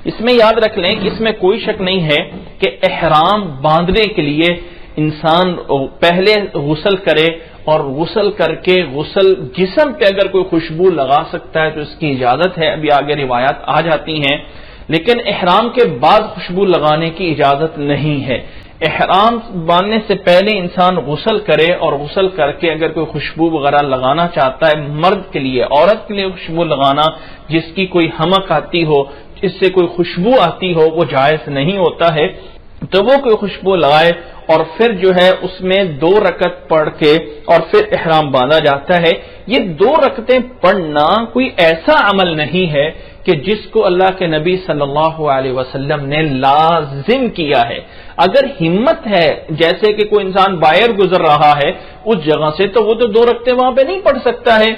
اس میں یاد رکھ لیں کہ اس میں کوئی شک نہیں ہے کہ احرام باندھنے کے لیے انسان پہلے غسل کرے، اور غسل کر کے غسل جسم پہ اگر کوئی خوشبو لگا سکتا ہے تو اس کی اجازت ہے، ابھی آگے روایات آ جاتی ہیں، لیکن احرام کے بعد خوشبو لگانے کی اجازت نہیں ہے۔ احرام باندھنے سے پہلے انسان غسل کرے، اور غسل کر کے اگر کوئی خوشبو وغیرہ لگانا چاہتا ہے، مرد کے لیے، عورت کے لیے خوشبو لگانا جس کی کوئی حمق آتی ہو، جس سے کوئی خوشبو آتی ہو، وہ جائز نہیں ہوتا ہے، تو وہ کوئی خوشبو لگائے اور پھر جو ہے اس میں 2 رکعت پڑھ کے اور پھر احرام باندھا جاتا ہے۔ یہ 2 رکعتیں پڑھنا کوئی ایسا عمل نہیں ہے کہ جس کو اللہ کے نبی صلی اللہ علیہ وسلم نے لازم کیا ہے۔ اگر ہمت ہے، جیسے کہ کوئی انسان باہر گزر رہا ہے اس جگہ سے، تو وہ تو 2 رکعتیں وہاں پہ نہیں پڑھ سکتا ہے،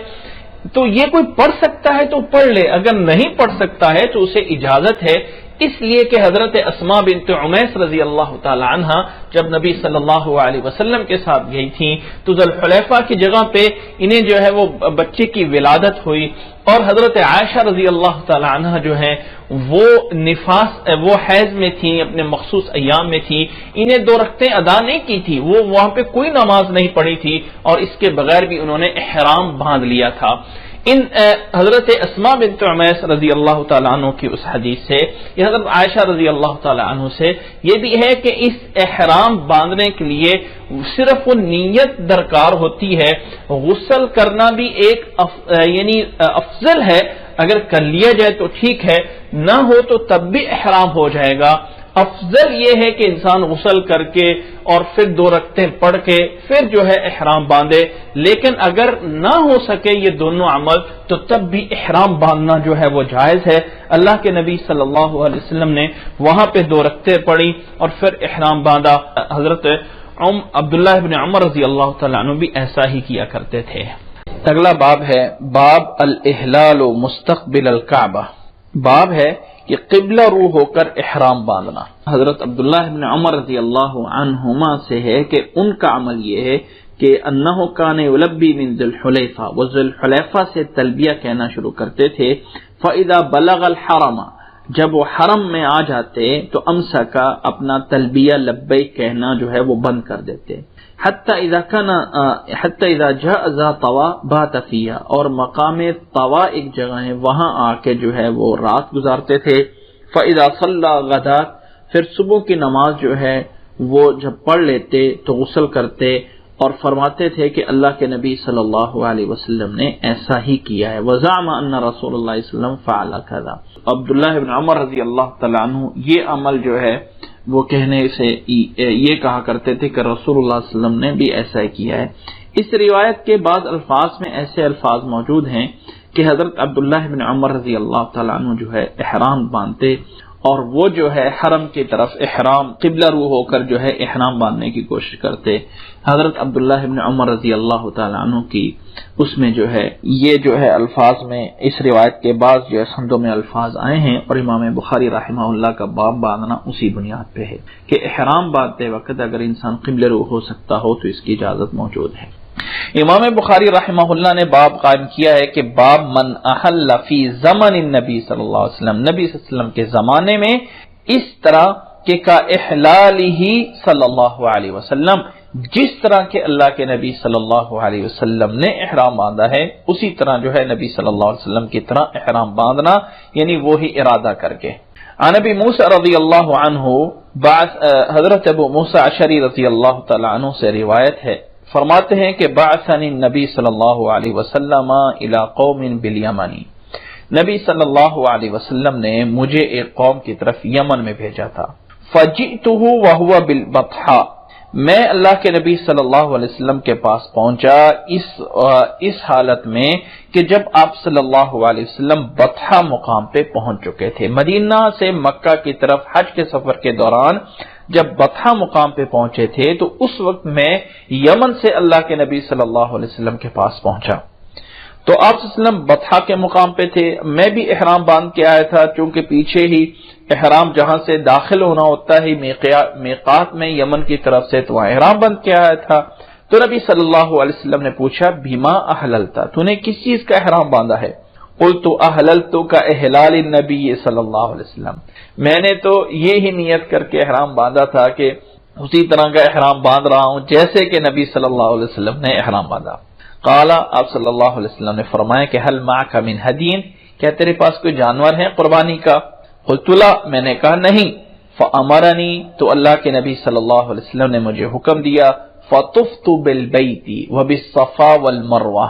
تو یہ کوئی پڑھ سکتا ہے تو پڑھ لے، اگر نہیں پڑھ سکتا ہے تو اسے اجازت ہے، اس لیے کہ حضرت اسماء بنت عمیس رضی اللہ تعالی عنہا جب نبی صلی اللہ علیہ وسلم کے ساتھ گئی تھیں تو ذوالحلیفہ کی جگہ پہ انہیں جو ہے وہ بچے کی ولادت ہوئی، اور حضرت عائشہ رضی اللہ تعالی عنہا جو ہے وہ حیض میں تھیں، اپنے مخصوص ایام میں تھیں، انہیں 2 رکعتیں ادا نہیں کی تھی، وہ وہاں پہ کوئی نماز نہیں پڑھی تھی، اور اس کے بغیر بھی انہوں نے احرام باندھ لیا تھا۔ حضرت اسماء بنت عمیس رضی اللہ تعالیٰ عنہ کی اس حدیث سے، یہ حضرت عائشہ رضی اللہ تعالیٰ عنہ سے یہ بھی ہے کہ اس احرام باندھنے کے لیے صرف وہ نیت درکار ہوتی ہے، غسل کرنا بھی ایک یعنی افضل ہے، اگر کر لیا جائے تو ٹھیک ہے، نہ ہو تو تب بھی احرام ہو جائے گا۔ افضل یہ ہے کہ انسان غسل کر کے اور پھر 2 رکعتیں پڑھ کے پھر جو ہے احرام باندھے، لیکن اگر نہ ہو سکے یہ دونوں عمل تو تب بھی احرام باندھنا جو ہے وہ جائز ہے۔ اللہ کے نبی صلی اللہ علیہ وسلم نے وہاں پہ 2 رکعتیں پڑھی اور پھر احرام باندھا۔ حضرت عبداللہ ابن عمر رضی اللہ تعالیٰ عنہ بھی ایسا ہی کیا کرتے تھے۔ اگلا باب ہے باب الاحلال مستقبل الکعبہ، باب ہے کہ قبلہ رو ہو کر احرام باندھنا۔ حضرت عبداللہ بن عمر رضی اللہ عنہما سے ہے کہ ان کا عمل یہ ہے کہ انہ کان یلبی من ذی الحلیفہ، وہ ذی الحلیفہ سے تلبیہ کہنا شروع کرتے تھے، فاذا بلغ الحرم، جب وہ حرم میں آ جاتے تو امسکا، اپنا تلبیہ لبیک کہنا جو ہے وہ بند کر دیتے، حتی اذا جاء ذا طوا بات فیہا، اور مقام طوا ایک جگہ ہے وہاں آ کے جو ہے وہ رات گزارتے تھے، فاذا صلی غدات، پھر صبح کی نماز جو ہے وہ جب پڑھ لیتے تو غسل کرتے اور فرماتے تھے کہ اللہ کے نبی صلی اللہ علیہ وسلم نے ایسا ہی کیا ہے، وزعم ان رسول اللہ صلی اللہ علیہ وسلم فعل کذا۔ عبداللہ بن عمر رضی اللہ تعالیٰ عنہ یہ عمل جو ہے وہ کہنے سے یہ کہا کرتے تھے کہ رسول اللہ صلی اللہ علیہ وسلم نے بھی ایسا ہی کیا ہے۔ اس روایت کے بعض الفاظ میں ایسے الفاظ موجود ہیں کہ حضرت عبداللہ بن عمر رضی اللہ تعالیٰ عنہ جو ہے احرام باندھتے اور وہ جو ہے حرم کی طرف احرام قبلہ رو ہو کر جو ہے احرام باندھنے کی کوشش کرتے۔ حضرت عبداللہ بن عمر رضی اللہ تعالیٰ عنہ کی اس میں جو ہے یہ جو ہے الفاظ میں اس روایت کے بعد جو ہے سندوں میں الفاظ آئے ہیں، اور امام بخاری رحمہ اللہ کا باب باندھنا اسی بنیاد پہ ہے کہ احرام باندھتے وقت اگر انسان قبلہ رو ہو سکتا ہو تو اس کی اجازت موجود ہے۔ امام بخاری رحمہ اللہ نے باب قائم کیا ہے کہ باب من احل فی زمن النبی صلی اللہ علیہ وسلم، نبی صلی اللہ علیہ وسلم کے زمانے میں اس طرح کہ کا احلالہ صلی اللہ علیہ وسلم، جس طرح کہ اللہ کے نبی صلی اللہ علیہ وسلم نے احرام باندھا ہے اسی طرح جو ہے نبی صلی اللہ علیہ وسلم کی طرح احرام باندھنا، یعنی وہی ارادہ کر کے۔ عن ابی موسیٰ رضی اللہ عنہ، حضرت ابو موسیٰ اشعری رضی اللہ تعالی عنہ سے روایت ہے، فرماتے ہیں کہ بعثنی النبی صلی اللہ علیہ وسلم الی قوم بالیمن، نبی صلی اللہ علیہ وسلم نے مجھے ایک قوم کی طرف یمن میں بھیجا تھا، فجئتہ وہو بالبطحاء، میں اللہ کے نبی صلی اللہ علیہ وسلم کے پاس پہنچا اس حالت میں کہ جب آپ صلی اللہ علیہ وسلم بطحا مقام پہ پہنچ چکے تھے، مدینہ سے مکہ کی طرف حج کے سفر کے دوران جب بطحا مقام پہ پہنچے تھے تو اس وقت میں یمن سے اللہ کے نبی صلی اللہ علیہ وسلم کے پاس پہنچا، تو آپ صلی اللہ علیہ وسلم بطحا کے مقام پہ تھے، میں بھی احرام باندھ کے آیا تھا، چونکہ پیچھے ہی احرام جہاں سے داخل ہونا ہوتا ہے میقات میں یمن کی طرف سے، تو وہاں احرام بند کیا آیا تھا، تو نبی صلی اللہ علیہ وسلم نے پوچھا بیما احللتا، تو نے کس چیز کا احرام باندھا ہے؟ قلت احللت کا احلال النبی صلی اللہ علیہ وسلم، میں نے تو یہی نیت کر کے احرام باندھا تھا کہ اسی طرح کا احرام باندھ رہا ہوں جیسے کہ نبی صلی اللہ علیہ وسلم نے احرام باندھا۔ قال، آپ صلی اللہ علیہ وسلم نے فرمایا کہ هل معك من هدي، کیا تیرے پاس کوئی جانور ہے قربانی کا؟ قلت لا، میں نے کہا نہیں۔ فامرنی، تو اللہ کے نبی صلی اللہ علیہ وسلم نے مجھے حکم دیا، فطفت بالبیت وبالصفا والمروہ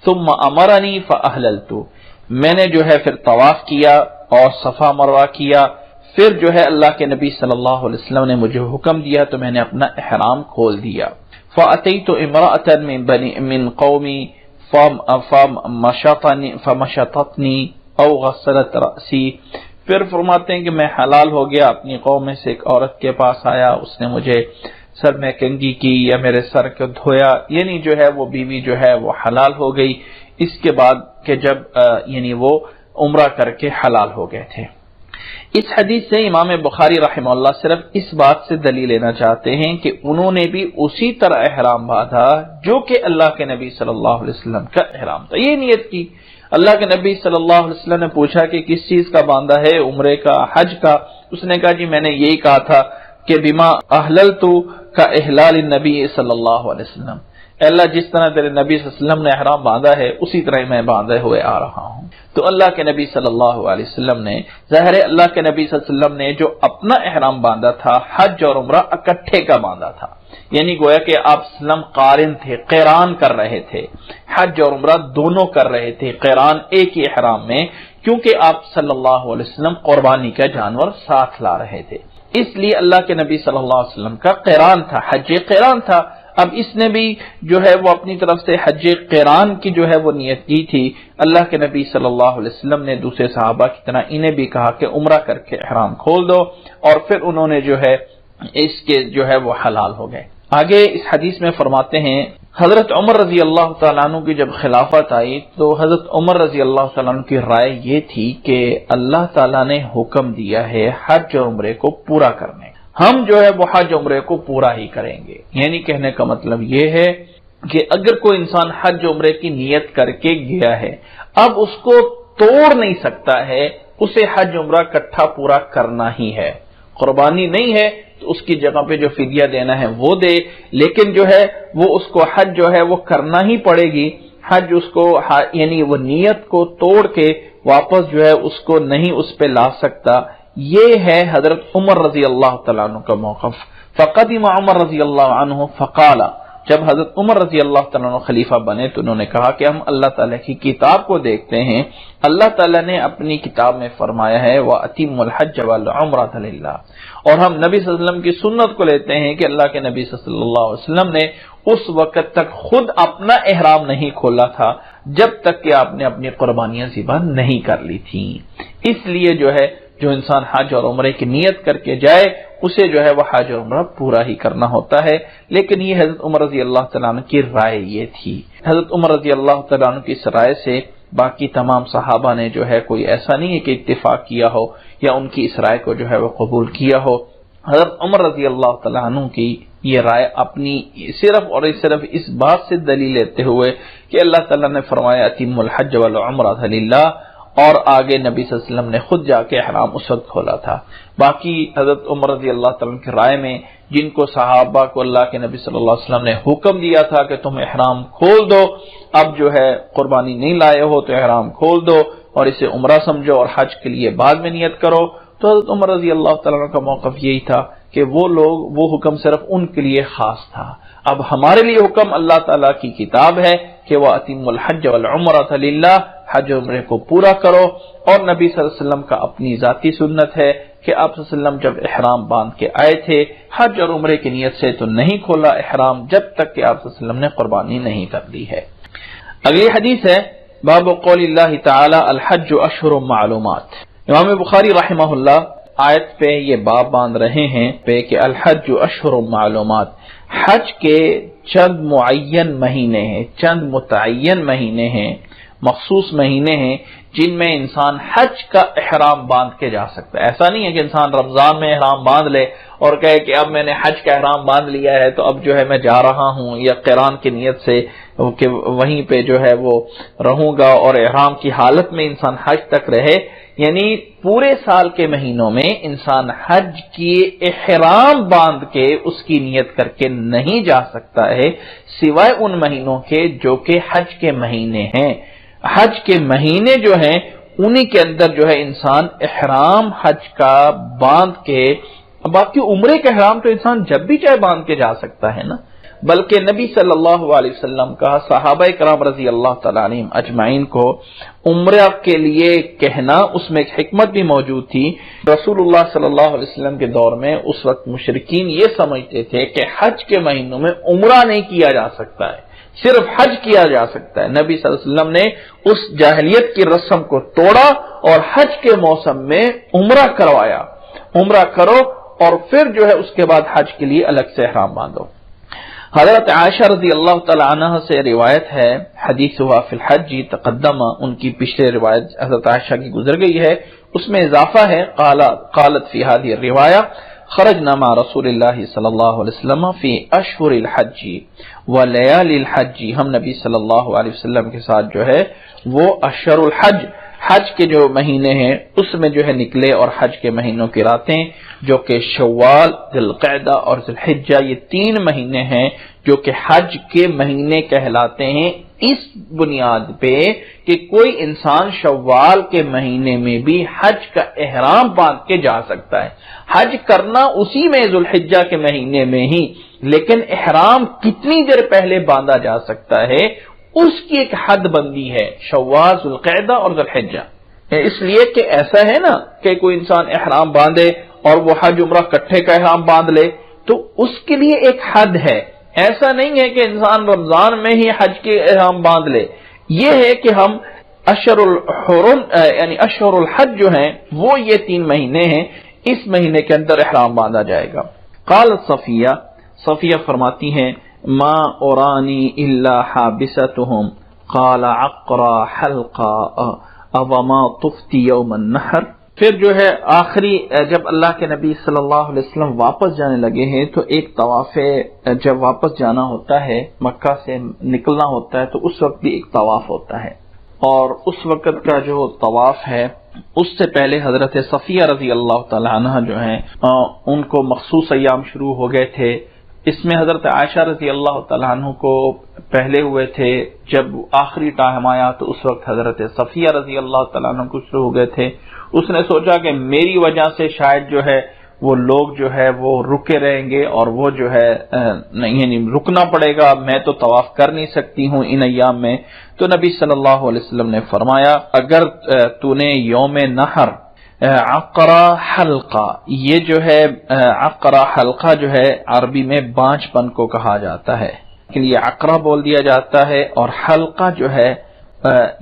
ثم امرنی فاحللت، میں نے جو ہے پھر طواف کیا اور صفا مروہ کیا، پھر جو ہے اللہ کے نبی صلی اللہ علیہ وسلم نے مجھے حکم دیا تو میں نے اپنا احرام کھول دیا۔ فأتيت امرأة من قومي فمشطتني او غسلت رأسي، پھر فرماتے ہیں کہ میں حلال ہو گیا، اپنی قوم میں سے ایک عورت کے پاس آیا، اس نے مجھے سر میں کنگھی کی یا میرے سر کو دھویا، یعنی جو ہے وہ بیوی جو ہے وہ حلال ہو گئی اس کے بعد کہ جب یعنی وہ عمرہ کر کے حلال ہو گئے تھے۔ اس حدیث سے امام بخاری رحمہ اللہ صرف اس بات سے دلیل لینا چاہتے ہیں کہ انہوں نے بھی اسی طرح احرام باندھا جو کہ اللہ کے نبی صلی اللہ علیہ وسلم کا احرام تھا، یہ نیت کی۔ اللہ کے نبی صلی اللہ علیہ وسلم نے پوچھا کہ کس چیز کا باندھا ہے، عمرے کا، حج کا؟ اس نے کہا جی میں نے یہی کہا تھا کہ بما احللت کا احلال النبی صلی اللہ علیہ وسلم، اے اللہ جس طرح تیرے نبی صلی اللہ علیہ وسلم نے احرام باندھا ہے اسی طرح میں باندھے ہوئے آ رہا ہوں۔ تو اللہ کے نبی صلی اللہ علیہ وسلم نے، ظاہر ہے اللہ کے نبی صلی اللہ علیہ وسلم نے جو اپنا احرام باندھا تھا حج اور عمرہ اکٹھے کا باندھا تھا، یعنی گویا کہ آپ صلی اللہ علیہ وسلم قارن تھے، قیران کر رہے تھے، حج اور عمرہ دونوں کر رہے تھے، قیران ایک ہی احرام میں، کیونکہ آپ صلی اللہ علیہ وسلم قربانی کا جانور ساتھ لا رہے تھے، اس لیے اللہ کے نبی صلی اللہ علیہ وسلم کا قیران تھا، حج قیران تھا۔ اب اس نے بھی جو ہے وہ اپنی طرف سے حج قیران کی جو ہے وہ نیت کی تھی۔ اللہ کے نبی صلی اللہ علیہ وسلم نے دوسرے صحابہ کی طرح انہیں بھی کہا کہ عمرہ کر کے احرام کھول دو، اور پھر انہوں نے جو ہے اس کے جو ہے وہ حلال ہو گئے۔ آگے اس حدیث میں فرماتے ہیں حضرت عمر رضی اللہ تعالیٰ عنہ کی جب خلافت آئی تو حضرت عمر رضی اللہ تعالیٰ عنہ کی رائے یہ تھی کہ اللہ تعالیٰ نے حکم دیا ہے حج اور عمرے کو پورا کرنے، ہم جو ہے وہ حج عمرے کو پورا ہی کریں گے۔ یعنی کہنے کا مطلب یہ ہے کہ اگر کوئی انسان حج عمرے کی نیت کر کے گیا ہے، اب اس کو توڑ نہیں سکتا ہے، اسے حج عمرہ اکٹھا پورا کرنا ہی ہے۔ قربانی نہیں ہے تو اس کی جگہ پہ جو فدیہ دینا ہے وہ دے، لیکن جو ہے وہ اس کو حج جو ہے وہ کرنا ہی پڑے گی۔ حج اس کو یعنی وہ نیت کو توڑ کے واپس جو ہے اس کو نہیں اس پہ لا سکتا۔ یہ ہے حضرت عمر رضی اللہ تعالیٰ عنہ کا موقف۔ فقدم عمر رضی اللہ عنہ فقال، جب حضرت عمر رضی اللہ تعالیٰ عنہ خلیفہ بنے تو انہوں نے کہا کہ ہم اللہ تعالیٰ کی کتاب کو دیکھتے ہیں، اللہ تعالیٰ نے اپنی کتاب میں فرمایا ہے وَأَتِمُّ الْحَجَّ وَالْعُمْرَةَ لِلَّهِ، اور ہم نبی صلی اللہ علیہ وسلم کی سنت کو لیتے ہیں کہ اللہ کے نبی صلی اللہ علیہ وسلم نے اس وقت تک خود اپنا احرام نہیں کھولا تھا جب تک کہ آپ نے اپنی قربانیاں ذبح نہیں کر لی تھیں۔ اس لیے جو ہے جو انسان حج اور عمرے کی نیت کر کے جائے اسے جو ہے وہ حج اور عمرہ پورا ہی کرنا ہوتا ہے، لیکن یہ حضرت عمر رضی اللہ تعالیٰ عنہ کی رائے یہ تھی۔ حضرت عمر رضی اللہ تعالیٰ عنہ کی اس رائے سے باقی تمام صحابہ نے جو ہے کوئی ایسا نہیں ہے کہ اتفاق کیا ہو یا ان کی اس رائے کو جو ہے وہ قبول کیا ہو۔ حضرت عمر رضی اللہ تعالیٰ عنہ کی یہ رائے اپنی صرف اور صرف اس بات سے دلیل لیتے ہوئے کہ اللہ تعالیٰ نے فرمایا اتم الحج والعمرۃ للہ، اور آگے نبی صلی اللہ علیہ وسلم نے خود جا کے احرام اس وقت کھولا تھا۔ باقی حضرت عمر رضی اللہ تعالیٰ عنہ کی رائے میں جن کو صحابہ کو اللہ کے نبی صلی اللہ علیہ وسلم نے حکم دیا تھا کہ تم احرام کھول دو، اب جو ہے قربانی نہیں لائے ہو تو احرام کھول دو اور اسے عمرہ سمجھو اور حج کے لیے بعد میں نیت کرو، تو حضرت عمر رضی اللہ تعالیٰ عنہ کا موقف یہی تھا کہ وہ حکم صرف ان کے لیے خاص تھا۔ اب ہمارے لیے حکم اللہ تعالیٰ کی کتاب ہے کہ وَأَتِمُّ الْحَجَّ وَالْعُمْرَةَ لِلَّهِ، حج عمرے کو پورا کرو، اور نبی صلی اللہ علیہ وسلم کا اپنی ذاتی سنت ہے کہ آپ صلی اللہ علیہ وسلم جب احرام باندھ کے آئے تھے حج اور عمرے کی نیت سے تو نہیں کھولا احرام جب تک کہ آپ صلی اللہ علیہ وسلم نے قربانی نہیں کر لی ہے۔ اگلی حدیث ہے باب قول اللہ تعالی الحج اشہر معلومات۔ امام بخاری رحمہ اللہ آیت پہ یہ باب باندھ رہے ہیں کہ الحج اشہر معلومات، حج کے چند معین مہینے ہیں، چند متعین مہینے ہیں، مخصوص مہینے ہیں جن میں انسان حج کا احرام باندھ کے جا سکتا ہے۔ ایسا نہیں ہے کہ انسان رمضان میں احرام باندھ لے اور کہے کہ اب میں نے حج کا احرام باندھ لیا ہے تو اب جو ہے میں جا رہا ہوں، یا قران کی نیت سے کہ وہیں پہ جو ہے وہ رہوں گا اور احرام کی حالت میں انسان حج تک رہے۔ یعنی پورے سال کے مہینوں میں انسان حج کی احرام باندھ کے اس کی نیت کر کے نہیں جا سکتا ہے، سوائے ان مہینوں کے جو کہ حج کے مہینے ہیں۔ حج کے مہینے جو ہیں انہی کے اندر جو ہے انسان احرام حج کا باندھ کے، باقی عمرے کا احرام تو انسان جب بھی چاہے باندھ کے جا سکتا ہے نا، بلکہ نبی صلی اللہ علیہ وسلم کا صحابہ کرام رضی اللہ تعالیٰ عنہم اجمعین کو عمرہ کے لیے کہنا، اس میں ایک حکمت بھی موجود تھی۔ رسول اللہ صلی اللہ علیہ وسلم کے دور میں اس وقت مشرکین یہ سمجھتے تھے کہ حج کے مہینوں میں عمرہ نہیں کیا جا سکتا ہے، صرف حج کیا جا سکتا ہے۔ نبی صلی اللہ علیہ وسلم نے اس جاہلیت کی رسم کو توڑا اور حج کے موسم میں عمرہ کروایا، عمرہ کرو اور پھر جو ہے اس کے بعد حج کے لیے الگ سے احرام باندھو۔ حضرت عائشہ رضی اللہ تعالی عنہ سے روایت ہے، حدیث ہوا فی الحج تقدم، ان کی پچھلے روایت حضرت عائشہ کی گزر گئی ہے، اس میں اضافہ ہے قالت فی هذه الروایہ خرجنا مع رسول اللہ صلی اللہ علیہ وسلم فی اشہر الحج ولیالی الحج، ہم نبی صلی اللہ علیہ وسلم کے ساتھ جو ہے وہ اشہر الحج، حج کے جو مہینے ہیں اس میں جو ہے نکلے، اور حج کے مہینوں کی راتیں جو کہ شوال، ذی القعدہ اور ذی الحجہ، یہ 3 مہینے ہیں جو کہ حج کے مہینے کہلاتے ہیں، اس بنیاد پہ کہ کوئی انسان شوال کے مہینے میں بھی حج کا احرام باندھ کے جا سکتا ہے۔ حج کرنا اسی میں ذی الحجہ کے مہینے میں ہی، لیکن احرام کتنی دیر پہلے باندھا جا سکتا ہے اس کی ایک حد بندی ہے، شوال، ذی القعدہ اور ذی الحجہ۔ اس لیے کہ ایسا ہے نا کہ کوئی انسان احرام باندھے اور وہ حج عمرہ کٹھے کا احرام باندھ لے تو اس کے لیے ایک حد ہے، ایسا نہیں ہے کہ انسان رمضان میں ہی حج کے احرام باندھ لے۔ یہ ہے کہ ہم اشہر الحرم یعنی اشہر الحج جو ہیں وہ یہ 3 مہینے ہیں، اس مہینے کے اندر احرام باندھا جائے گا۔ قالت صفیہ فرماتی ہیں ما اورانی الا حابستهم قال عقرا حلقا اوما تفتی یوم النحر۔ پھر جو ہے آخری جب اللہ کے نبی صلی اللہ علیہ وسلم واپس جانے لگے ہیں تو ایک طواف، جب واپس جانا ہوتا ہے مکہ سے نکلنا ہوتا ہے تو اس وقت بھی ایک طواف ہوتا ہے، اور اس وقت کا جو طواف ہے اس سے پہلے حضرت صفیہ رضی اللہ تعالی عنہ جو ہیں ان کو مخصوص ایام شروع ہو گئے تھے۔ اس میں حضرت عائشہ رضی اللہ تعالیٰ عنہ کو پہلے ہوئے تھے، جب آخری ٹائم آیا تو اس وقت حضرت صفیہ رضی اللہ تعالیٰ عنہ کو شروع ہو گئے تھے۔ اس نے سوچا کہ میری وجہ سے شاید جو ہے وہ لوگ جو ہے وہ رکے رہیں گے اور وہ جو ہے نہیں رکنا پڑے گا، میں تو طواف کر نہیں سکتی ہوں ان ایام میں۔ تو نبی صلی اللہ علیہ وسلم نے فرمایا اگر تو نے یوم نحر عقرہ حلقہ، یہ جو ہے عقرہ حلقہ جو ہے عربی میں بانجھ پن کو کہا جاتا ہے، کے لیے عقرہ بول دیا جاتا ہے، اور حلقہ جو ہے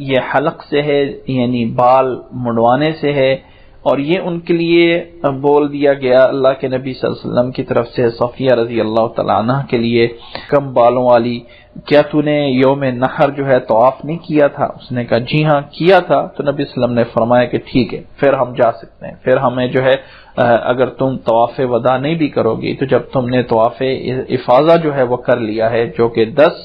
یہ حلق سے ہے یعنی بال منڈوانے سے ہے، اور یہ ان کے لیے بول دیا گیا اللہ کے نبی صلی اللہ علیہ وسلم کی طرف سے صفیہ رضی اللہ تعالیٰ عنہ کے لیے کم بالوں والی، کیا تو نے یوم نحر جو ہے طواف نہیں کیا تھا؟ اس نے کہا جی ہاں کیا تھا۔ تو نبی صلی اللہ علیہ وسلم نے فرمایا کہ ٹھیک ہے پھر ہم جا سکتے ہیں، پھر ہمیں جو ہے اگر تم طواف وداع نہیں بھی کرو گی تو جب تم نے طواف افاضہ جو ہے وہ کر لیا ہے جو کہ 10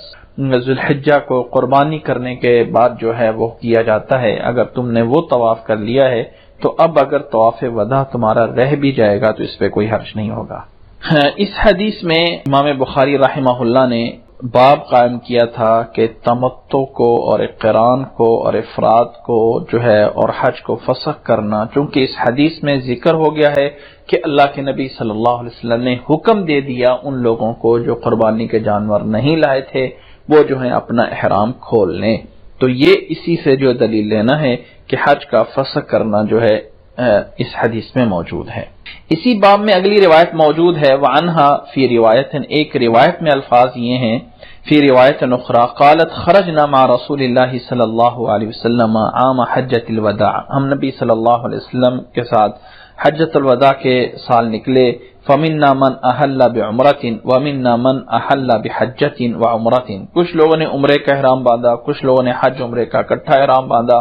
ذی الحجہ کو قربانی کرنے کے بعد جو ہے وہ کیا جاتا ہے، اگر تم نے وہ طواف کر لیا ہے تو اب اگر طواف وداع تمہارا رہ بھی جائے گا تو اس پہ کوئی حرج نہیں ہوگا۔ اس حدیث میں امام بخاری رحمہ اللہ نے باب قائم کیا تھا کہ تمتع کو اور قران کو اور افراد کو جو ہے اور حج کو فسخ کرنا، چونکہ اس حدیث میں ذکر ہو گیا ہے کہ اللہ کے نبی صلی اللہ علیہ وسلم نے حکم دے دیا ان لوگوں کو جو قربانی کے جانور نہیں لائے تھے وہ جو ہے اپنا احرام کھول لیں، تو یہ اسی سے جو دلیل لینا ہے کہ حج کا فسخ کرنا جو ہے اس حدیث میں موجود ہے۔ اسی باب میں اگلی روایت موجود ہے، وعنہا فی روایت، ایک روایت میں الفاظ یہ ہیں، فی روایت اخری قالت خرجنا مع رسول اللہ صلی اللہ علیہ وسلم عام حجۃ الوداع، ہم نبی صلی اللہ علیہ وسلم کے ساتھ حجۃ الوداع کے سال نکلے، فمنا من احل بعمرۃ ومنا من احل بحجۃ وعمرۃ، کچھ لوگوں نے عمرے کا احرام باندھا، کچھ لوگوں نے حج عمرے کا اکٹھا احرام باندھا،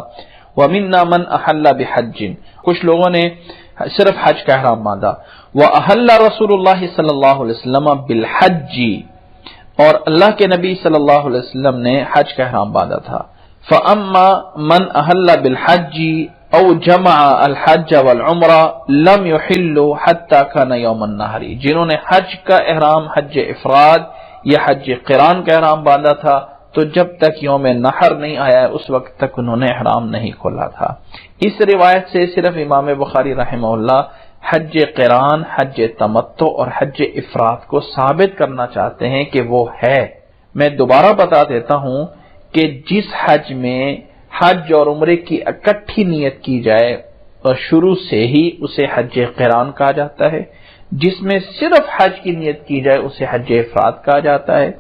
ومنا من احل بحج، کچھ لوگوں نے صرف حج کا احرام باندھا، واحل رسول اللہ صلی اللہ علیہ وسلم بالحج، اور اللہ کے نبی صلی اللہ علیہ وسلم نے حج کا احرام باندھا تھا، فاما من احل بالحج او جمع الحج والعمرہ لم يحلوا حتى كان يوم النحر، جنہوں نے حج کا احرام حج افراد یا حج قران کا احرام باندھا تھا تو جب تک یوم نحر نہیں آیا اس وقت تک انہوں نے احرام نہیں کھولا تھا۔ اس روایت سے صرف امام بخاری رحمہ اللہ حج قران، حج تمتع اور حج افراد کو ثابت کرنا چاہتے ہیں کہ وہ ہے۔ میں دوبارہ بتا دیتا ہوں کہ جس حج میں حج اور عمرے کی اکٹھی نیت کی جائے اور شروع سے ہی اسے حج قران کہا جاتا ہے، جس میں صرف حج کی نیت کی جائے اسے حج افراد کہا جاتا ہے،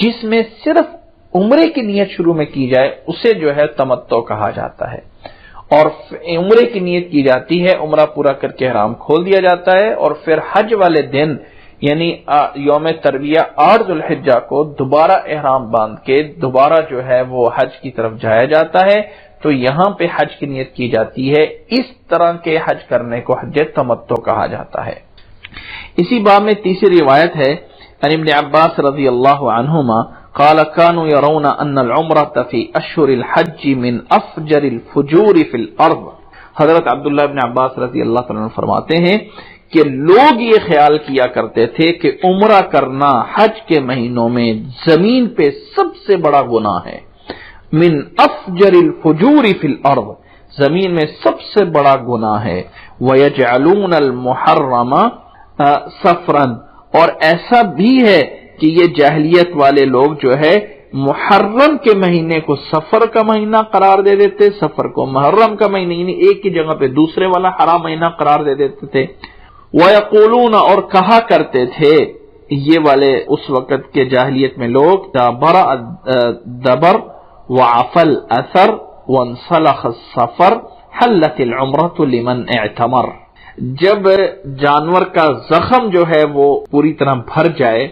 جس میں صرف عمرے کی نیت شروع میں کی جائے اسے جو ہے تمتع کہا جاتا ہے، اور عمرے کی نیت کی جاتی ہے، عمرہ پورا کر کے احرام کھول دیا جاتا ہے، اور پھر حج والے دن یعنی یوم ترویہ 8 ذوالحجہ کو دوبارہ احرام باندھ کے دوبارہ جو ہے وہ حج کی طرف جایا جاتا ہے، تو یہاں پہ حج کی نیت کی جاتی ہے۔ اس طرح کے حج کرنے کو حج تمتع کہا جاتا ہے۔ اسی باب میں تیسری روایت ہے عن ابن عباس رضی اللہ عنہما قال كانوا يرون ان العمرة في اشهر الحج من افجر الفجور في الارض، حضرت عبداللہ ابن عباس رضی اللہ عنہ فرماتے ہیں کہ لوگ یہ خیال کیا کرتے تھے کہ عمرہ کرنا حج کے مہینوں میں زمین پہ سب سے بڑا گناہ ہے، من افجر الفجور فی الارض، زمین میں سب سے بڑا گناہ ہے، ویجعلون المحرم سفرا، اور ایسا بھی ہے کہ یہ جاہلیت والے لوگ جو ہے محرم کے مہینے کو سفر کا مہینہ قرار دے دیتے، سفر کو محرم کا مہینہ یعنی ایک کی جگہ پہ دوسرے والا حرام مہینہ قرار دے دیتے تھے، وَيَقُولُونَ، اور کہا کرتے تھے یہ والے اس وقت کے جاہلیت میں لوگ، دبر وعفل اثر وانسلخ السفر حلت العمرۃ لمن اعتمر، جب جانور کا زخم جو ہے وہ پوری طرح بھر جائے،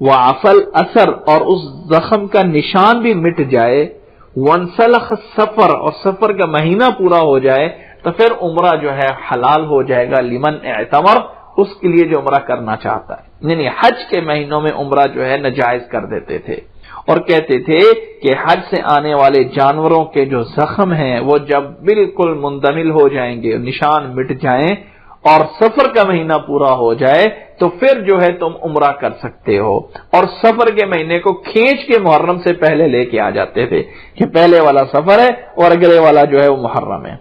وعفل اثر اور اس زخم کا نشان بھی مٹ جائے، وانسلخ السفر اور سفر کا مہینہ پورا ہو جائے، تو پھر عمرہ جو ہے حلال ہو جائے گا، لمن اعتمر، اس کے لیے جو عمرہ کرنا چاہتا ہے۔ یعنی حج کے مہینوں میں عمرہ جو ہے ناجائز کر دیتے تھے، اور کہتے تھے کہ حج سے آنے والے جانوروں کے جو زخم ہیں وہ جب بالکل مندمل ہو جائیں گے، نشان مٹ جائیں اور سفر کا مہینہ پورا ہو جائے تو پھر جو ہے تم عمرہ کر سکتے ہو، اور سفر کے مہینے کو کھینچ کے محرم سے پہلے لے کے آ جاتے تھے کہ پہلے والا سفر ہے اور اگلے والا جو ہے وہ محرم ہے۔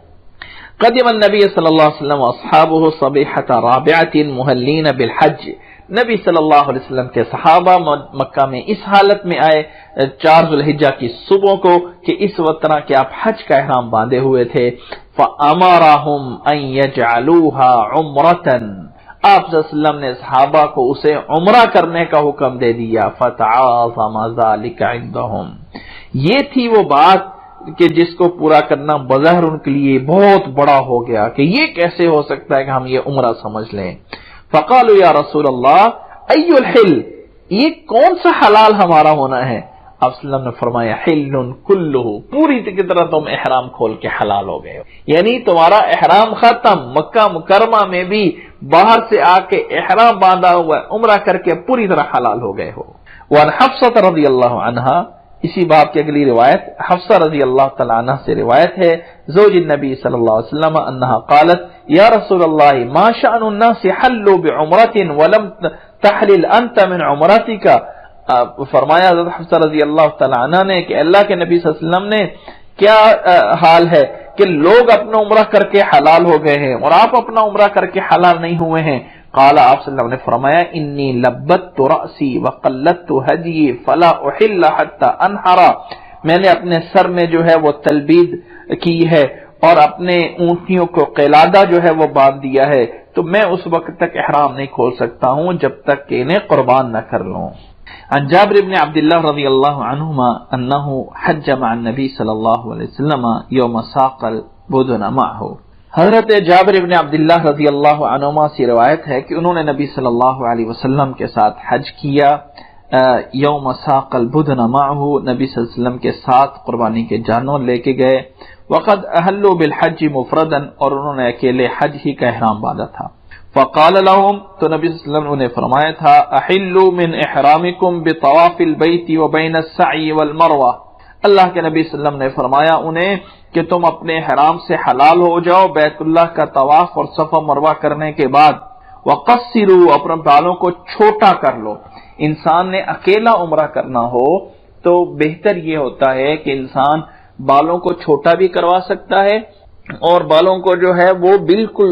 قدم النبی صلی اللہ علیہ وسلم واصحابہ صبیحۃ رابعۃ محلین بالحج، نبی صلی اللہ علیہ وسلم کے صحابہ مکہ میں اس حالت میں آئے 4 ذوالحجہ کی صبح کو کہ اس طرح کہ آپ حج کا احرام باندھے ہوئے تھے، فَأَمَرَهُمْ أَن يَجْعَلُوهَا عُمْرَةً، آپ صلی اللہ علیہ وسلم نے صحابہ کو اسے عمرہ کرنے کا حکم دے دیا، فَتَعَاظَمَ ذَلِكَ عِنْدَهُمْ، یہ تھی وہ بات کہ جس کو پورا کرنا بظاہر ان کے لیے بہت بڑا ہو گیا کہ یہ کیسے ہو سکتا ہے کہ ہم یہ عمرہ سمجھ لیں۔ فقالوا یا رسول اللہ ای الحل، یہ کون سا حلال ہمارا ہونا ہے؟ آپ صلی اللہ علیہ وسلم نے فرمایا حل کلہ، پوری طرح تم احرام کھول کے حلال ہو گئے ہو، یعنی تمہارا احرام ختم، مکہ مکرمہ میں بھی باہر سے آ کے احرام باندھا ہوا ہے، عمرہ کر کے پوری طرح حلال ہو گئے ہو۔ وعن حفصہ رضی اللہ عنہا، اسی باب کی اگلی روایت حفصہ رضی اللہ تعالی عنہ سے روایت ہے، زوج النبی صلی اللہ علیہ وسلم انہا قالت یا رسول اللہ ما شأن الناس حلوا بعمرۃ ولم تحلل انت من عمرتک، فرمایا حضرت حفصہ رضی اللہ تعالی عنہ نے کہ اللہ کے نبی صلی اللہ علیہ وسلم نے کیا حال ہے کہ لوگ اپنا عمرہ کر کے حلال ہو گئے ہیں اور آپ اپنا عمرہ کر کے حلال نہیں ہوئے ہیں۔ قال، آپ صلی اللہ علیہ وسلم نے فرمایا انی لبت رأسی وقلدت ہدی فلا احل حتی انحر، میں نے اپنے سر میں جو ہے وہ تلبید کی ہے اور اپنے اونٹنیوں کو قلادہ جو ہے وہ باندھ دیا ہے، تو میں اس وقت تک احرام نہیں کھول سکتا ہوں جب تک کہ انہیں قربان نہ کر لوں۔ عن جابر بن عبد اللہ رضی اللہ عنہما انہ حج مع النبی صلی اللہ علیہ وسلم یوم ساق البدن معه، حضرت جابر ابن عبداللہ رضی اللہ عنہما سے روایت ہے کہ انہوں نے نبی صلی اللہ علیہ وسلم کے ساتھ حج کیا، یوم ساق البدن معه، نبی صلی اللہ علیہ وسلم کے ساتھ قربانی کے جانور لے کے گئے، وقد احلوا بالحج مفردا، اور انہوں نے اکیلے حج ہی کا احرام باندھا تھا، فقال لهم، تو نبی صلی اللہ علیہ وسلم نے انہیں فرمایا تھا، احلوا من احرامکم بطواف البیت وبین السعی والمروہ، اللہ کے نبی صلی اللہ علیہ وسلم نے فرمایا انہیں کہ تم اپنے حرام سے حلال ہو جاؤ بیت اللہ کا طواف اور صفا مروہ کرنے کے بعد، وقصروا، اپنے بالوں کو چھوٹا کر لو۔ انسان نے اکیلا عمرہ کرنا ہو تو بہتر یہ ہوتا ہے کہ انسان بالوں کو چھوٹا بھی کروا سکتا ہے اور بالوں کو جو ہے وہ بالکل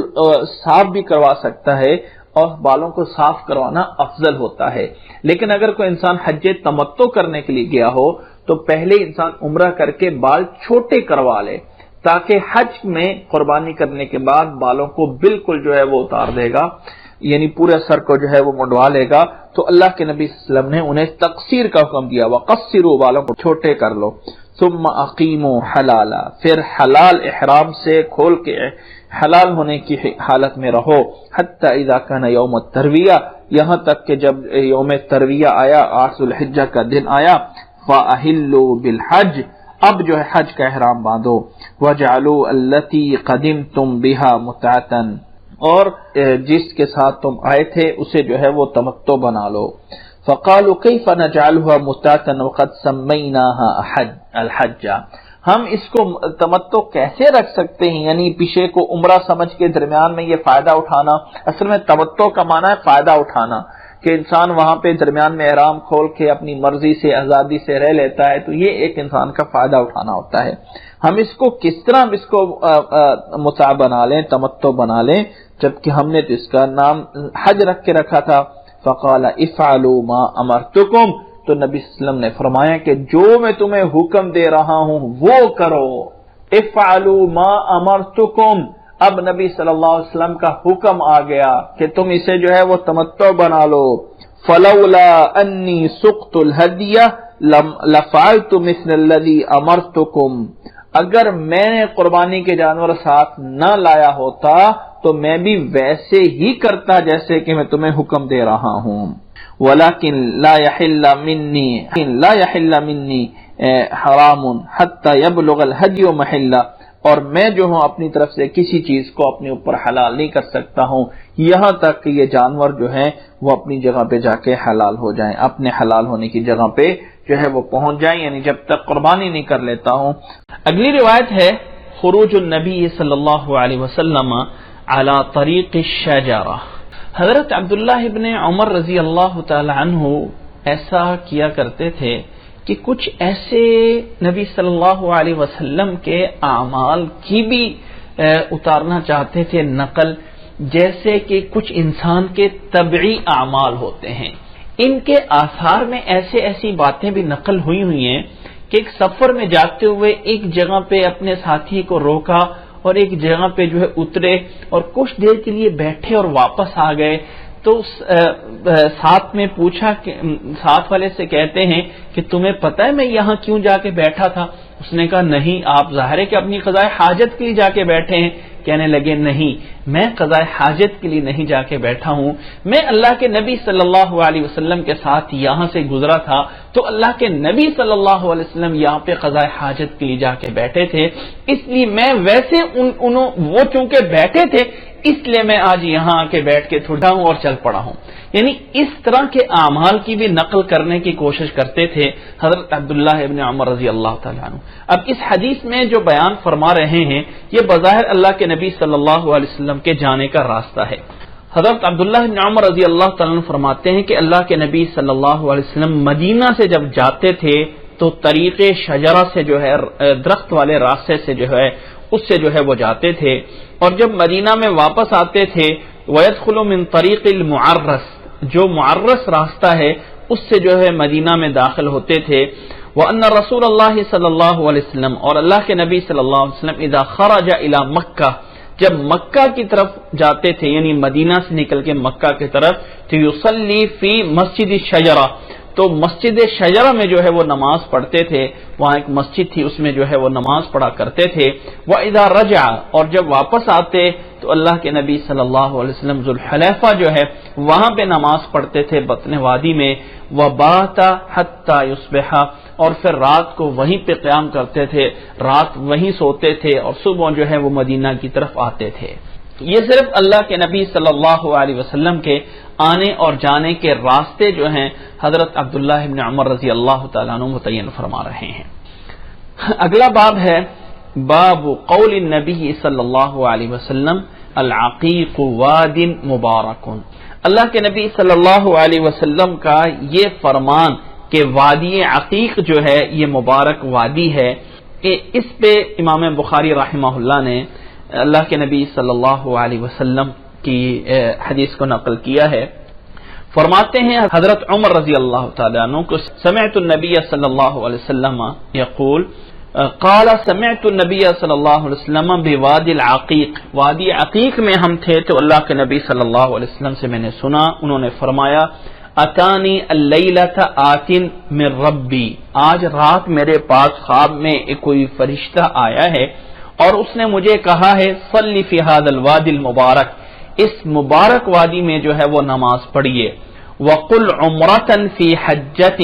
صاف بھی کروا سکتا ہے، اور بالوں کو صاف کروانا افضل ہوتا ہے۔ لیکن اگر کوئی انسان حج تمتع کرنے کے لیے گیا ہو تو پہلے انسان عمرہ کر کے بال چھوٹے کروا لے، تاکہ حج میں قربانی کرنے کے بعد بالوں کو بالکل جو ہے وہ اتار دے گا، یعنی پورے سر کو جو ہے وہ منڈوا لے گا۔ تو اللہ کے نبی صلی اللہ علیہ وسلم نے انہیں تقصیر کا حکم دیا، وقصروا، بالوں کو چھوٹے کر لو، ثم اقیموا حلالا، پھر حلال احرام سے کھول کے حلال ہونے کی حالت میں رہو، حتی اذا کان یوم الترویہ، یہاں تک کہ جب یوم ترویہ آیا، 8 ذو الحجہ کا دن آیا، فَأَحِلُّوا بِالْحَجِّ، اب جو ہے حج کا احرام باندھو، وَجْعَلُوا الَّتِي قَدِمْتُمْ بِهَا مُتْعَةً، اور جس کے ساتھ تم آئے تھے اسے جو ہے وہ تمتع بنا لو۔ فَقَالُوا كَيْفَ نَجْعَلُهَا مُتْعَةً وَقَدْ سَمَّيْنَاهَا الْحَجَّ، ہم اس کو تمتع کیسے رکھ سکتے ہیں، یعنی پیچھے کو عمرہ سمجھ کے درمیان میں یہ فائدہ اٹھانا، اصل میں تمتع کا معنی ہے فائدہ اٹھانا، کہ انسان وہاں پہ درمیان میں احرام کھول کے اپنی مرضی سے آزادی سے رہ لیتا ہے، تو یہ ایک انسان کا فائدہ اٹھانا ہوتا ہے۔ ہم اس کو کس طرح اس کو متع بنا لیں، تمتع بنا لیں، جبکہ ہم نے تو اس کا نام حج رکھ کے رکھا تھا۔ فقال افعلوا ما امرتکم، تو نبی صلی اللہ علیہ وسلم نے فرمایا کہ جو میں تمہیں حکم دے رہا ہوں وہ کرو، افعلوا ما امرتکم، اب نبی صلی اللہ علیہ وسلم کا حکم آ گیا کہ تم اسے جو ہے وہ تمتع بنا لو۔ فلولا انی سقت الہدیہ لفعلت مثل الذی امرتکم، اگر میں نے قربانی کے جانور ساتھ نہ لایا ہوتا تو میں بھی ویسے ہی کرتا جیسے کہ میں تمہیں حکم دے رہا ہوں۔ ولیکن لا یحل منی حرام حتی یبلغ الہدی محلہ، اور میں جو ہوں اپنی طرف سے کسی چیز کو اپنے اوپر حلال نہیں کر سکتا ہوں یہاں تک کہ یہ جانور جو ہیں وہ اپنی جگہ پہ جا کے حلال ہو جائیں، اپنے حلال ہونے کی جگہ پہ جو ہے وہ پہنچ جائیں، یعنی جب تک قربانی نہیں کر لیتا ہوں۔ اگلی روایت ہے خروج النبی صلی اللہ علیہ وسلم علی طریق الشجرہ، حضرت عبداللہ ابن عمر رضی اللہ تعالی عنہ ایسا کیا کرتے تھے کہ کچھ ایسے نبی صلی اللہ علیہ وسلم کے اعمال کی بھی اتارنا چاہتے تھے نقل، جیسے کہ کچھ انسان کے طبعی اعمال ہوتے ہیں، ان کے آثار میں ایسی باتیں بھی نقل ہوئی ہیں کہ ایک سفر میں جاتے ہوئے ایک جگہ پہ اپنے ساتھی کو روکا اور ایک جگہ پہ جو ہے اترے اور کچھ دیر کے لیے بیٹھے اور واپس آ گئے، تو ساتھ میں پوچھا کہ ساتھ والے سے کہتے ہیں کہ تمہیں پتہ ہے میں یہاں کیوں جا کے بیٹھا تھا؟ اس نے کہا نہیں، آپ ظاہر ہے کہ اپنی قضاء حاجت کے لیے جا کے بیٹھے ہیں۔ کہنے لگے نہیں، میں قضاء حاجت کے لیے نہیں جا کے بیٹھا ہوں، میں اللہ کے نبی صلی اللہ علیہ وسلم کے ساتھ یہاں سے گزرا تھا تو اللہ کے نبی صلی اللہ علیہ وسلم یہاں پہ قضاء حاجت کے لیے جا کے بیٹھے تھے، اس لیے میں ویسے وہ چونکہ بیٹھے تھے اس لیے میں آج یہاں آ کے بیٹھ کے تھوڑا ہوں اور چل پڑا ہوں۔ یعنی اس طرح کے اعمال کی بھی نقل کرنے کی کوشش کرتے تھے حضرت عبداللہ ابن عمر رضی اللہ تعالیٰ عنہ۔ اب اس حدیث میں جو بیان فرما رہے ہیں یہ بظاہر اللہ کے نبی صلی اللہ علیہ وسلم کے جانے کا راستہ ہے۔ حضرت عبداللہ ابن عمر رضی اللہ تعالیٰ عنہ فرماتے ہیں کہ اللہ کے نبی صلی اللہ علیہ وسلم مدینہ سے جب جاتے تھے تو طریق شجرہ سے جو ہے درخت والے راستے سے جو ہے اس سے جو ہے وہ جاتے تھے، اور جب مدینہ میں واپس آتے تھے وَيَدْخُلُ مِن طَرِيقِ الْمُعَرَّسِ، جو معرس راستہ ہے اس سے جو ہے مدینہ میں داخل ہوتے تھے۔ وَأَنَّ رسول اللہ صلی اللہ علیہ وسلم، اور اللہ کے نبی صلی اللہ علیہ وسلم اذا خرج الى مکہ، جب مکہ کی طرف جاتے تھے یعنی مدینہ سے نکل کے مکہ کی طرف، تو یصلی فی مسجد الشجرہ، تو مسجد شجرہ میں جو ہے وہ نماز پڑھتے تھے، وہاں ایک مسجد تھی، اس میں جو ہے وہ نماز پڑھا کرتے تھے۔ وَإِذَا رَجَعَ، اور جب واپس آتے تو اللہ کے نبی صلی اللہ علیہ وسلم ذوالحلیفہ جو ہے وہاں پہ نماز پڑھتے تھے بطن وادی میں۔ وَبَاتَ حَتَّى يُصْبِحَ، اور پھر رات کو وہیں پہ قیام کرتے تھے، رات وہیں سوتے تھے اور صبح جو ہے وہ مدینہ کی طرف آتے تھے۔ یہ صرف اللہ کے نبی صلی اللہ علیہ وسلم کے آنے اور جانے کے راستے جو ہیں حضرت عبداللہ ابن عمر رضی اللہ تعالیٰ عنہ متعین فرما رہے ہیں۔ اگلا باب ہے باب قول النبی صلی اللہ علیہ وسلم العقیق واد مبارک۔ اللہ کے نبی صلی اللہ علیہ وسلم کا یہ فرمان کہ وادی عقیق جو ہے یہ مبارک وادی ہے، کہ اس پہ امام بخاری رحمہ اللہ نے اللہ کے نبی صلی اللہ علیہ وسلم کی حدیث کو نقل کیا ہے۔ فرماتے ہیں حضرت عمر رضی اللہ تعالیٰ عنہ کو سمعت النبی صلی اللہ علیہ وسلم یقول قال سمعت النبی صلی اللہ علیہ وسلم بوادی العقیق، وادی عقیق میں ہم تھے تو اللہ کے نبی صلی اللہ علیہ وسلم سے میں نے سنا، انہوں نے فرمایا اتانی اللیلۃ آت من ربی، آج رات میرے پاس خواب میں کوئی فرشتہ آیا ہے اور اس نے مجھے کہا ہے صلی فی ھذا الوادی المبارک، اس مبارک وادی میں جو ہے وہ نماز پڑھیے، وقل عمرۃ فی حجۃ،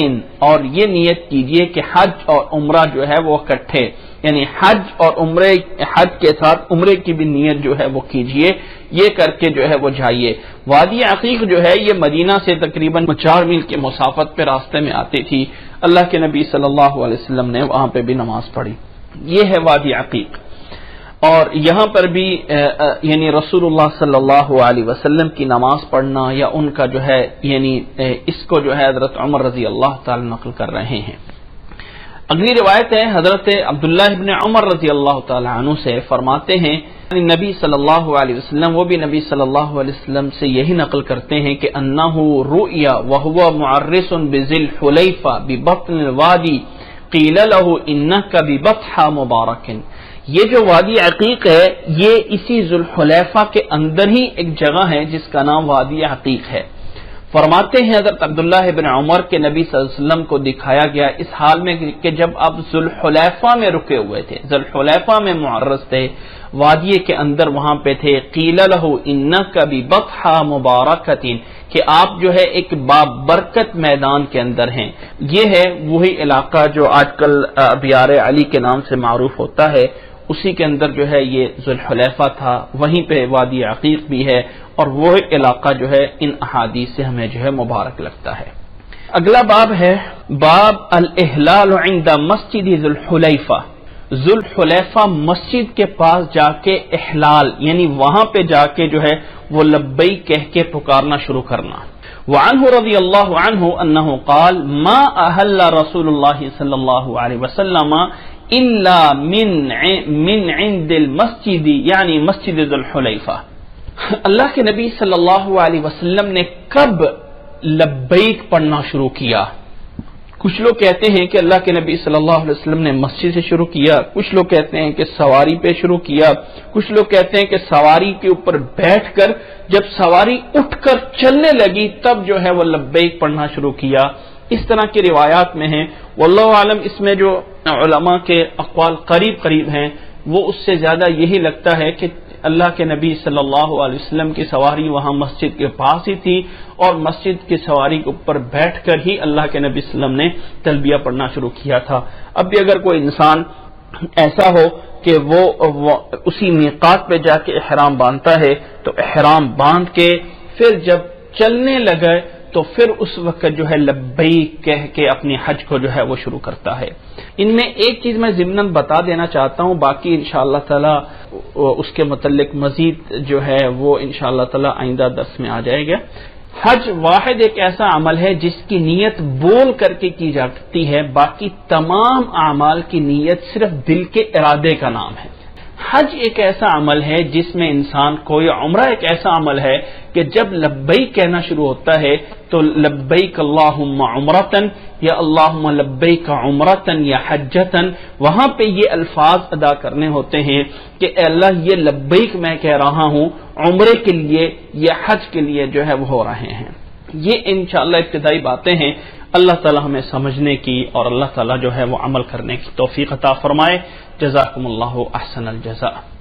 اور یہ نیت کیجئے کہ حج اور عمرہ جو ہے وہ اکٹھے، یعنی حج اور عمرے، حج کے ساتھ عمرے کی بھی نیت جو ہے وہ کیجئے، یہ کر کے جو ہے وہ جائیے۔ وادی عقیق جو ہے یہ مدینہ سے تقریباً 4 میل کی مسافت پہ راستے میں آتی تھی، اللہ کے نبی صلی اللہ علیہ وسلم نے وہاں پہ بھی نماز پڑھی۔ یہ ہے وادی عقیق، اور یہاں پر بھی یعنی رسول اللہ صلی اللہ علیہ وسلم کی نماز پڑھنا یا ان کا جو ہے یعنی اس کو جو ہے حضرت عمر رضی اللہ تعالی نقل کر رہے ہیں۔ اگلی روایت ہے حضرت عبداللہ ابن عمر رضی اللہ تعالی عنہ سے، فرماتے ہیں نبی صلی اللہ علیہ وسلم، وہ بھی نبی صلی اللہ علیہ وسلم سے یہی نقل کرتے ہیں کہ انہ رؤیا وهو معرس بذی الحلیفہ ببطن الوادی قیل له انک ببطحہ مبارک، یہ جو وادی عقیق ہے یہ اسی ذوالحلیفہ کے اندر ہی ایک جگہ ہے جس کا نام وادی عقیق ہے۔ فرماتے ہیں حضرت عبداللہ ابن عمر کے نبی صلی اللہ علیہ وسلم کو دکھایا گیا اس حال میں کہ جب آپ ذوالحلیفہ میں رکے ہوئے تھے، ذوالحلیفہ میں معرض تھے، وادی کے اندر وہاں پہ تھے، قیل له انک ببطحہ مبارکۃ، کہ آپ جو ہے ایک بابرکت میدان کے اندر ہیں۔ یہ ہے وہی علاقہ جو آج کل ابیار علی کے نام سے معروف ہوتا ہے، اسی کے اندر جو ہے یہ ذوالحلیفہ تھا، وہیں پہ وادی عقیق بھی ہے، اور وہ علاقہ جو ہے ان احادیث سے ہمیں جو ہے مبارک لگتا ہے۔ اگلا باب ہے باب الاحلال عند مسجد ذوالحلیفہ، ذوالحلیفہ مسجد کے پاس جا کے احلال یعنی وہاں پہ جا کے جو ہے وہ لبیک کہہ کے پکارنا شروع کرنا۔ وعنہ رضی اللہ عنہ انہ قال ما احل رسول اللہ صلی اللہ علیہ وسلم الا من عند المسجد یعنی مسجد ذوالحلیفہ، اللہ کے نبی صلی اللہ علیہ وسلم نے کب لبیک پڑھنا شروع کیا؟ کچھ لوگ کہتے ہیں کہ اللہ کے نبی صلی اللہ علیہ وسلم نے مسجد سے شروع کیا، کچھ لوگ کہتے ہیں کہ سواری پہ شروع کیا، کچھ لوگ کہتے ہیں کہ سواری کے اوپر بیٹھ کر جب سواری اٹھ کر چلنے لگی تب جو ہے وہ لبیک پڑھنا شروع کیا۔ اس طرح کی روایات میں ہیں، واللہ عالم اس میں جو علماء کے اقوال قریب ہیں وہ اس سے زیادہ یہی لگتا ہے کہ اللہ کے نبی صلی اللہ علیہ وسلم کی سواری وہاں مسجد کے پاس ہی تھی، اور مسجد کی سواری کے اوپر بیٹھ کر ہی اللہ کے نبی صلی اللہ علیہ وسلم نے تلبیہ پڑھنا شروع کیا تھا۔ اب بھی اگر کوئی انسان ایسا ہو کہ وہ اسی میقات پہ جا کے احرام باندھتا ہے تو احرام باندھ کے پھر جب چلنے لگے تو پھر اس وقت جو ہے لبیک کہہ کے اپنی حج کو جو ہے وہ شروع کرتا ہے۔ ان میں ایک چیز میں ضمناً بتا دینا چاہتا ہوں، باقی انشاءاللہ تعالی اس کے متعلق مزید جو ہے وہ انشاءاللہ تعالی آئندہ درس میں آ جائے گا۔ حج واحد ایک ایسا عمل ہے جس کی نیت بول کر کے کی جاتی ہے، باقی تمام اعمال کی نیت صرف دل کے ارادے کا نام ہے۔ حج ایک ایسا عمل ہے جس میں انسان کو، یا عمرہ ایک ایسا عمل ہے کہ جب لبیک کہنا شروع ہوتا ہے تو لبیک اللہم عمرتن یا اللہم لبیک عمرتن یا حجتن، وہاں پہ یہ الفاظ ادا کرنے ہوتے ہیں کہ اے اللہ یہ لبیک میں کہہ رہا ہوں عمرے کے لیے یا حج کے لیے جو ہے وہ ہو رہے ہیں۔ یہ انشاءاللہ ابتدائی باتیں ہیں، اللہ تعالی ہمیں سمجھنے کی اور اللہ تعالی جو ہے وہ عمل کرنے کی توفیق عطا فرمائے. جزاکم اللہ احسن الجزاء.